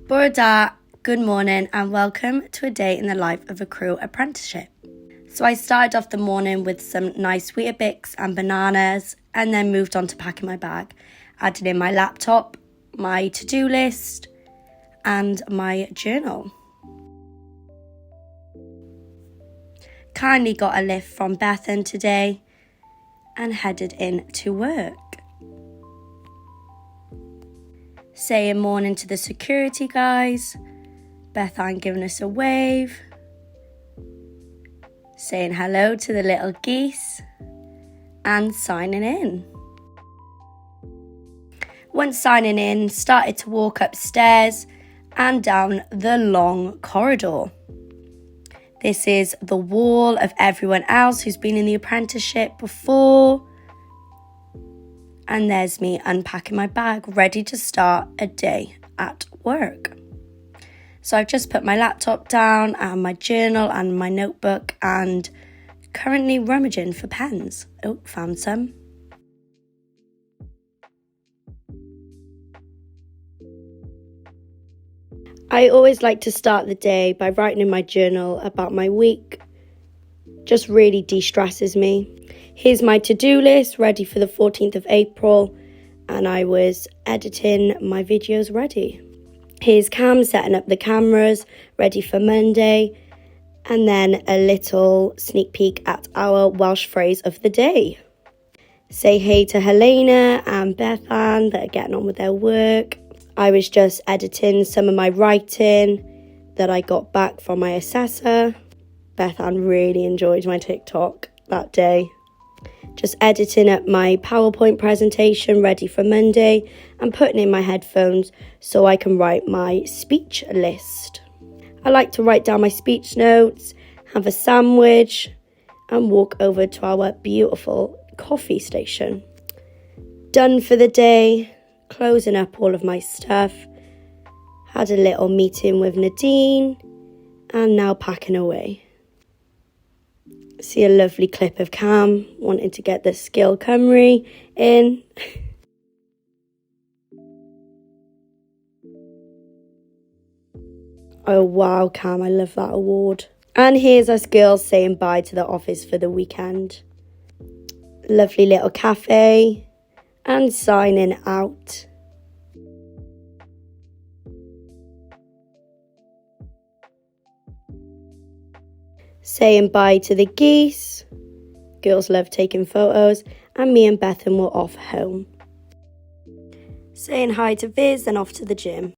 Bore da, good morning and welcome to a day in the life of a CRIW apprenticeship. So I started off the morning with some nice Weetabix and bananas and then moved on to packing my bag. Added in my laptop, my to-do list and my journal. Kindly got a lift from Bethan today and headed in to work. Saying morning to the security guys, Bethan giving us a wave, saying hello to the little geese and signing in. Once signing in, started to walk upstairs and down the long corridor. This is the wall of everyone else who's been in the apprenticeship before. And there's me unpacking my bag, ready to start a day at work. So I've just put my laptop down and my journal and my notebook and currently rummaging for pens. Oh, found some. I always like to start the day by writing in my journal about my week. Just really de-stresses me. Here's my to-do list ready for the 14th of April and I was editing my videos ready. Here's Cam setting up the cameras ready for Monday and then a little sneak peek at our Welsh phrase of the day. Say hey to Helena and Bethan that are getting on with their work. I was just editing some of my writing that I got back from my assessor. Bethan really enjoyed my TikTok that day. Just editing up my PowerPoint presentation ready for Monday and putting in my headphones so I can write my speech list. I like to write down my speech notes, have a sandwich and walk over to our beautiful coffee station. Done for the day, closing up all of my stuff. Had a little meeting with Nadine and now packing away. See a lovely clip of Cam wanting to get the skill Cymru in. Oh wow, Cam, I love that award. And here's us girls saying bye to the office for the weekend. Lovely little cafe and signing out. Saying bye to the geese. Girls love taking photos and me and Bethan were off home. Saying hi to Viz and off to the gym.